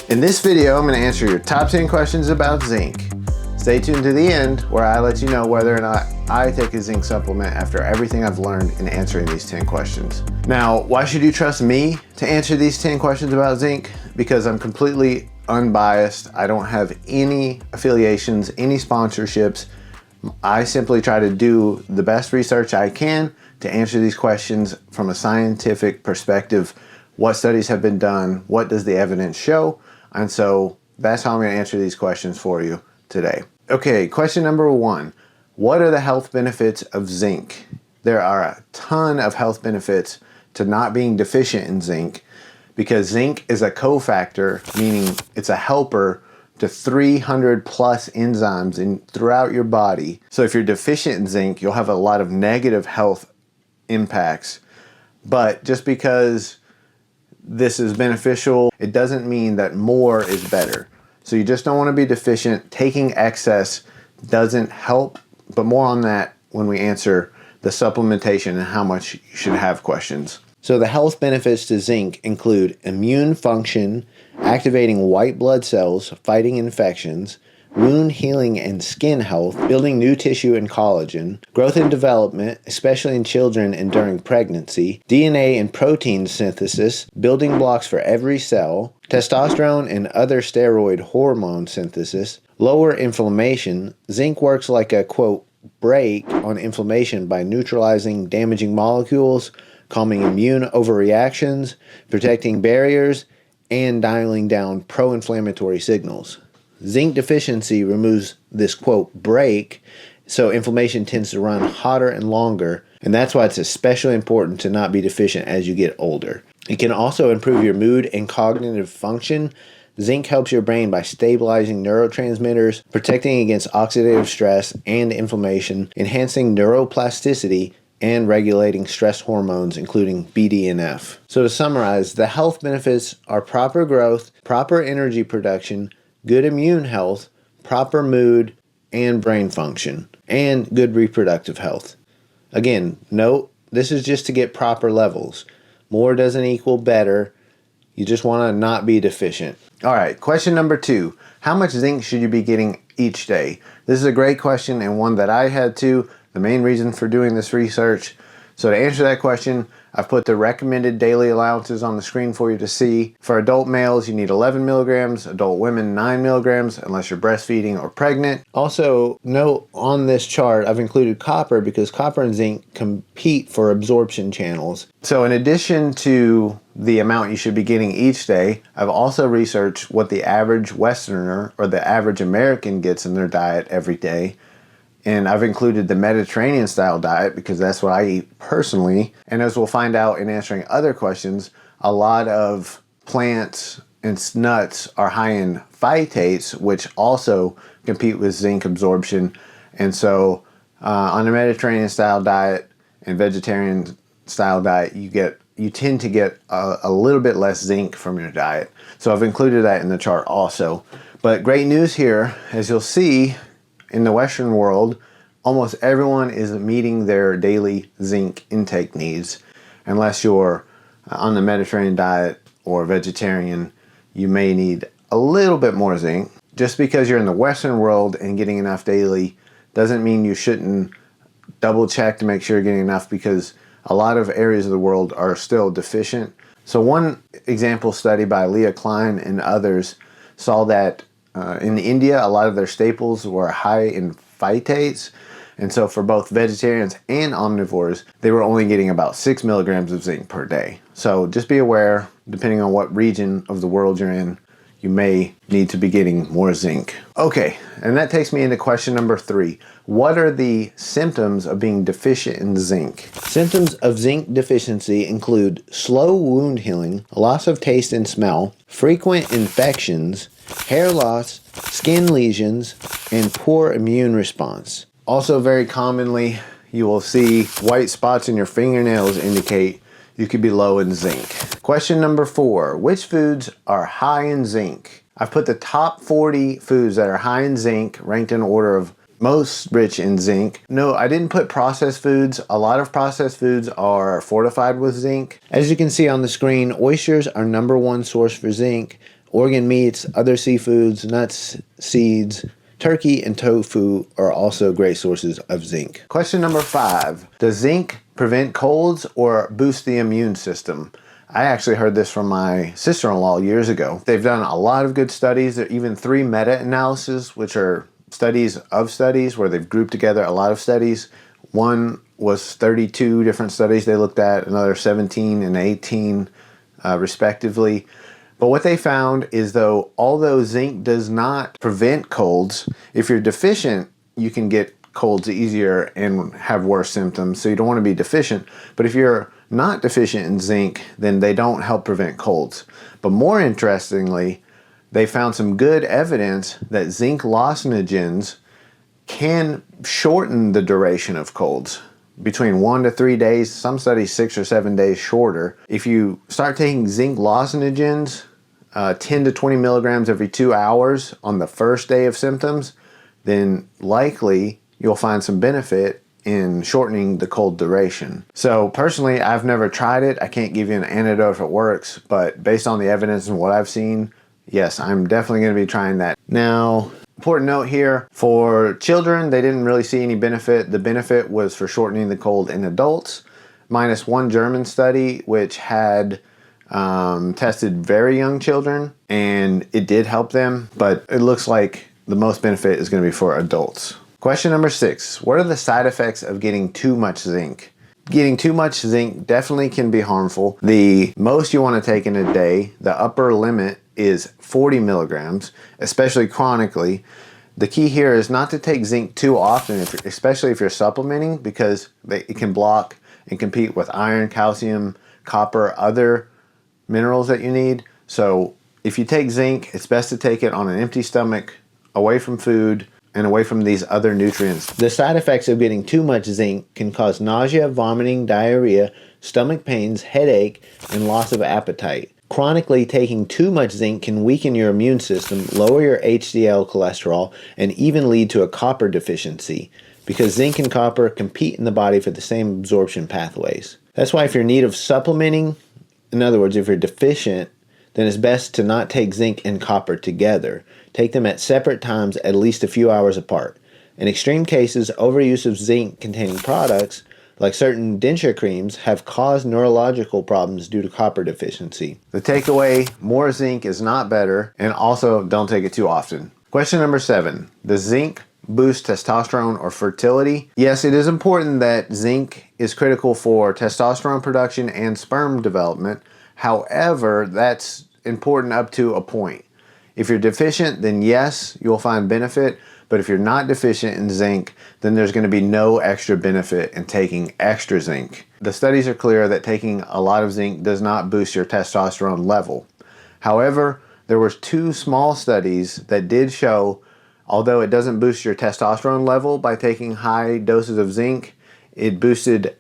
In this video, I'm going to answer your top 10 questions about zinc. Stay tuned to the end where I let you know whether or not I take a zinc supplement after everything I've learned in answering these 10 questions. Now, why should you trust me to answer these 10 questions about zinc? Because I'm completely unbiased. I don't have any affiliations, any sponsorships. I simply try to do the best research I can to answer these questions from a scientific perspective. What studies have been done? What does the evidence show? And so that's how I'm going to answer these questions for you today. Okay, question number 1. What are the health benefits of zinc? There are a ton of health benefits to not being deficient in zinc because zinc is a cofactor, meaning it's a helper to 300 plus enzymes throughout your body. So if you're deficient in zinc, you'll have a lot of negative health impacts. But just because this is beneficial, it doesn't mean that more is better. So you just don't want to be deficient. Taking excess doesn't help, but more on that when we answer the supplementation and how much you should have questions. So the health benefits to zinc include immune function, activating white blood cells, fighting infections, wound healing and skin health, building new tissue and collagen, growth and development, especially in children and during pregnancy, DNA and protein synthesis, building blocks for every cell, testosterone and other steroid hormone synthesis, lower inflammation. Zinc works like a, quote, brake on inflammation by neutralizing damaging molecules, calming immune overreactions, protecting barriers, and dialing down pro-inflammatory signals. Zinc deficiency removes this, quote, brake, so inflammation tends to run hotter and longer, and that's why it's especially important to not be deficient as you get older. It can also improve your mood and cognitive function. Zinc helps your brain by stabilizing neurotransmitters, protecting against oxidative stress and inflammation, enhancing neuroplasticity, and regulating stress hormones, including BDNF. So to summarize, the health benefits are proper growth, proper energy production, good immune health, proper mood and brain function, and good reproductive health. Again, note, this is just to get proper levels. More doesn't equal better. You just want to not be deficient. All right, question number 2. How much zinc should you be getting each day? This is a great question and one that I had too. The main reason for doing this research. So to answer that question, I've put the recommended daily allowances on the screen for you to see. For adult males, you need 11 milligrams, adult women 9 milligrams, unless you're breastfeeding or pregnant. Also, note on this chart, I've included copper because copper and zinc compete for absorption channels. So in addition to the amount you should be getting each day, I've also researched what the average Westerner or the average American gets in their diet every day. And I've included the Mediterranean style diet because that's what I eat personally. And as we'll find out in answering other questions, a lot of plants and nuts are high in phytates, which also compete with zinc absorption. And so on the Mediterranean style diet and vegetarian style diet, you tend to get a little bit less zinc from your diet. So I've included that in the chart also. But great news here, as you'll see, in the Western world, almost everyone is meeting their daily zinc intake needs. Unless you're on the Mediterranean diet or vegetarian, you may need a little bit more zinc. Just because you're in the Western world and getting enough daily doesn't mean you shouldn't double check to make sure you're getting enough, because a lot of areas of the world are still deficient. So one example study by Leah Klein and others saw that in India, a lot of their staples were high in phytates. And so for both vegetarians and omnivores, they were only getting about 6 milligrams of zinc per day. So just be aware, depending on what region of the world you're in, you may need to be getting more zinc. Okay, and that takes me into question number 3. What are the symptoms of being deficient in zinc? Symptoms of zinc deficiency include slow wound healing, loss of taste and smell, frequent infections, hair loss, skin lesions, and poor immune response. Also very commonly, you will see white spots in your fingernails indicate you could be low in zinc. Question number 4, which foods are high in zinc? I've put the top 40 foods that are high in zinc ranked in order of most rich in zinc. No, I didn't put processed foods. A lot of processed foods are fortified with zinc. As you can see on the screen, oysters are #1 source for zinc. Organ meats, other seafoods, nuts, seeds, turkey, and tofu are also great sources of zinc. Question number 5. Does zinc prevent colds or boost the immune system? I actually heard this from my sister-in-law years ago. They've done a lot of good studies. There are even 3 meta-analyses, which are studies of studies where they've grouped together a lot of studies. One was 32 different studies they looked at, another 17 and 18 respectively. But what they found is although zinc does not prevent colds, if you're deficient, you can get colds easier and have worse symptoms, so you don't want to be deficient. But if you're not deficient in zinc, then they don't help prevent colds. But more interestingly, they found some good evidence that zinc lozenges can shorten the duration of colds between 1 to 3 days, some studies 6 or 7 days shorter. If you start taking zinc lozenges, 10 to 20 milligrams every 2 hours on the first day of symptoms, then likely you'll find some benefit in shortening the cold duration. So personally, I've never tried it. I can't give you an antidote if it works, but based on the evidence and what I've seen, yes, I'm definitely going to be trying that. Now, important note here, for children, they didn't really see any benefit. The benefit was for shortening the cold in adults, minus one German study, which had tested very young children, and it did help them, but it looks like the most benefit is going to be for adults. Question number 6. What are the side effects of getting too much zinc? Getting too much zinc definitely can be harmful. The most you want to take in a day, the upper limit is 40 milligrams, especially chronically. The key here is not to take zinc too often, especially if you're supplementing, because it can block and compete with iron, calcium, copper, other minerals that you need. So if you take zinc, it's best to take it on an empty stomach, away from food, and away from these other nutrients. The side effects of getting too much zinc can cause nausea, vomiting, diarrhea, stomach pains, headache, and loss of appetite. Chronically taking too much zinc can weaken your immune system, lower your HDL cholesterol, and even lead to a copper deficiency, because zinc and copper compete in the body for the same absorption pathways. That's why if you're in need of supplementing, in other words, if you're deficient, then it's best to not take zinc and copper together. Take them at separate times, at least a few hours apart. In extreme cases, overuse of zinc-containing products, like certain denture creams, have caused neurological problems due to copper deficiency. The takeaway, more zinc is not better, and also don't take it too often. Question number 7. Does zinc boost testosterone or fertility? Yes, it is important that zinc is critical for testosterone production and sperm development. However, that's important up to a point. If you're deficient, then yes, you'll find benefit. But if you're not deficient in zinc, then there's going to be no extra benefit in taking extra zinc. The studies are clear that taking a lot of zinc does not boost your testosterone level. However, there were 2 small studies that did show, although it doesn't boost your testosterone level by taking high doses of zinc, it boosted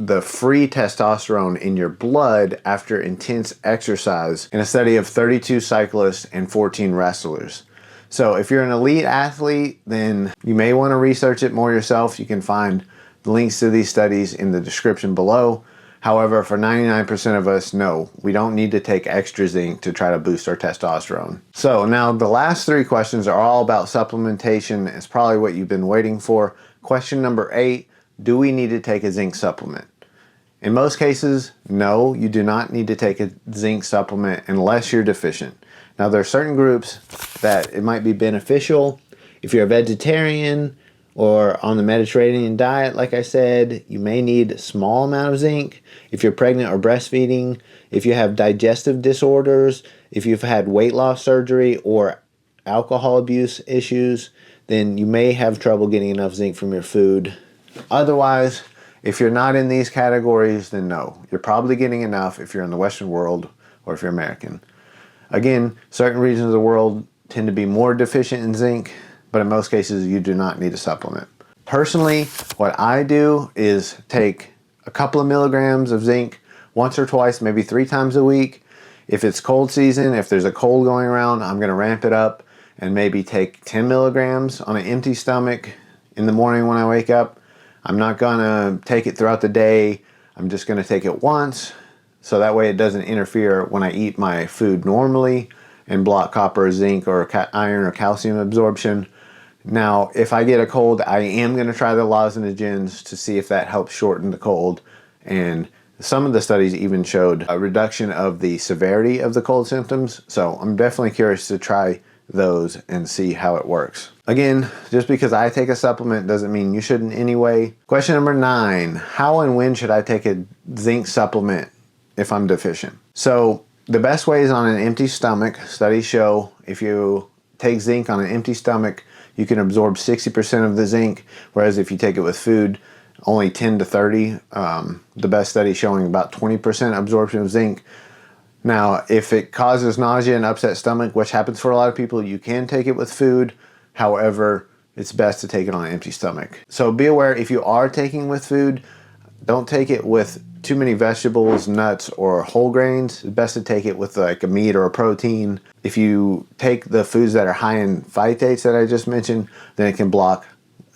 the free testosterone in your blood after intense exercise in a study of 32 cyclists and 14 wrestlers. So if you're an elite athlete, then you may want to research it more yourself. You can find links to these studies in the description below. However, for 99% of us, no, we don't need to take extra zinc to try to boost our testosterone. So now the last 3 questions are all about supplementation. It's probably what you've been waiting for. Question number 8, do we need to take a zinc supplement? In most cases, no, you do not need to take a zinc supplement unless you're deficient. Now, there are certain groups that it might be beneficial. If you're a vegetarian or on the Mediterranean diet, like I said, you may need a small amount of zinc. If you're pregnant or breastfeeding, if you have digestive disorders, if you've had weight loss surgery or alcohol abuse issues, then you may have trouble getting enough zinc from your food. Otherwise, if you're not in these categories, then no. You're probably getting enough if you're in the Western world or if you're American. Again, certain regions of the world tend to be more deficient in zinc, but in most cases, you do not need a supplement. Personally, what I do is take a couple of milligrams of zinc once or twice, maybe 3 times a week. If it's cold season, if there's a cold going around, I'm going to ramp it up and maybe take 10 milligrams on an empty stomach in the morning when I wake up. I'm not gonna take it throughout the day. I'm just gonna take it once, so that way it doesn't interfere when I eat my food normally and block copper, zinc, or iron or calcium absorption. Now, if I get a cold, I am gonna try the lozenges to see if that helps shorten the cold. And some of the studies even showed a reduction of the severity of the cold symptoms. So I'm definitely curious to try those and see how it works. Again, just because I take a supplement doesn't mean you shouldn't anyway. Question number 9, how and when should I take a zinc supplement if I'm deficient? So the best way is on an empty stomach. Studies show if you take zinc on an empty stomach, you can absorb 60% of the zinc, whereas if you take it with food, only 10 to 30. The best study showing about 20% absorption of zinc. Now, if it causes nausea and upset stomach, which happens for a lot of people, you can take it with food. However, it's best to take it on an empty stomach. So be aware, if you are taking with food, don't take it with too many vegetables, nuts, or whole grains. It's best to take it with like a meat or a protein. If you take the foods that are high in phytates that I just mentioned, then it can block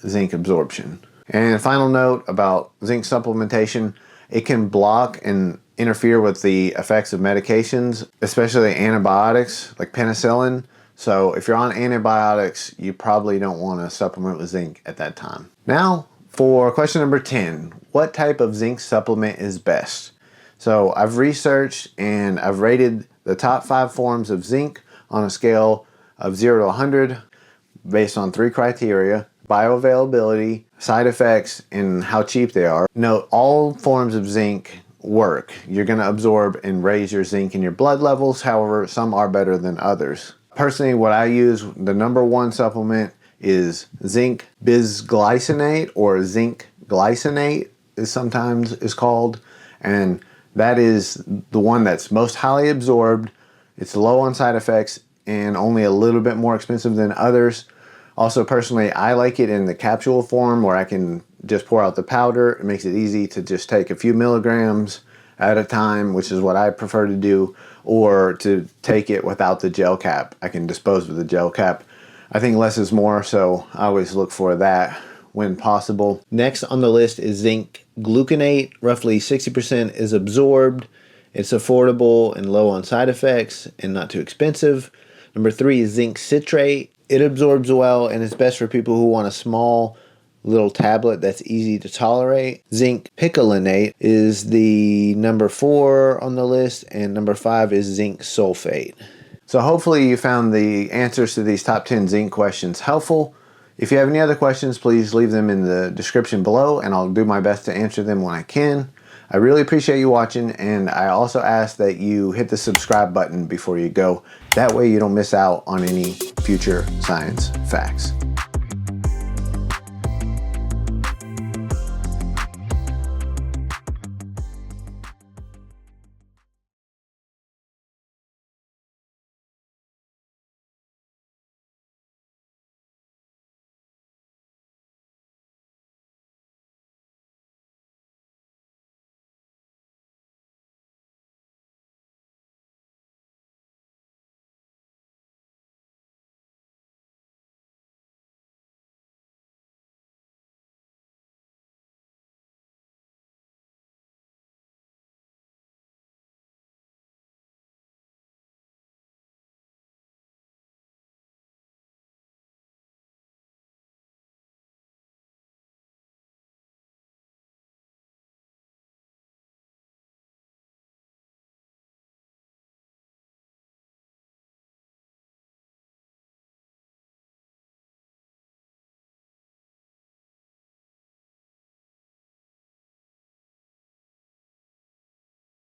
zinc absorption. And final note about zinc supplementation, it can block and interfere with the effects of medications, especially antibiotics like penicillin. So if you're on antibiotics, you probably don't want to supplement with zinc at that time. Now for question number 10, what type of zinc supplement is best? So I've researched and I've rated the top 5 forms of zinc on a scale of 0 to 100 based on 3 criteria: bioavailability, side effects, and how cheap they are. Note, all forms of zinc work. You're going to absorb and raise your zinc in your blood levels. However, some are better than others. Personally, what I use, the number 1 supplement is zinc bisglycinate, or zinc glycinate is sometimes is called, and that is the one that's most highly absorbed. It's low on side effects and only a little bit more expensive than others. Also, personally, I like it in the capsule form where I can just pour out the powder. It makes it easy to just take a few milligrams at a time, which is what I prefer to do, or to take it without the gel cap. I can dispose of the gel cap. I think less is more, so I always look for that when possible. Next on the list is zinc gluconate. Roughly 60% is absorbed. It's affordable and low on side effects and not too expensive. Number 3 is zinc citrate. It absorbs well and it's best for people who want a small little tablet that's easy to tolerate. Zinc picolinate is the number 4 on the list, and number 5 is zinc sulfate. So hopefully you found the answers to these top 10 zinc questions helpful. If you have any other questions, please leave them in the description below and I'll do my best to answer them when I can. I really appreciate you watching, and I also ask that you hit the subscribe button before you go. That way you don't miss out on any future science facts.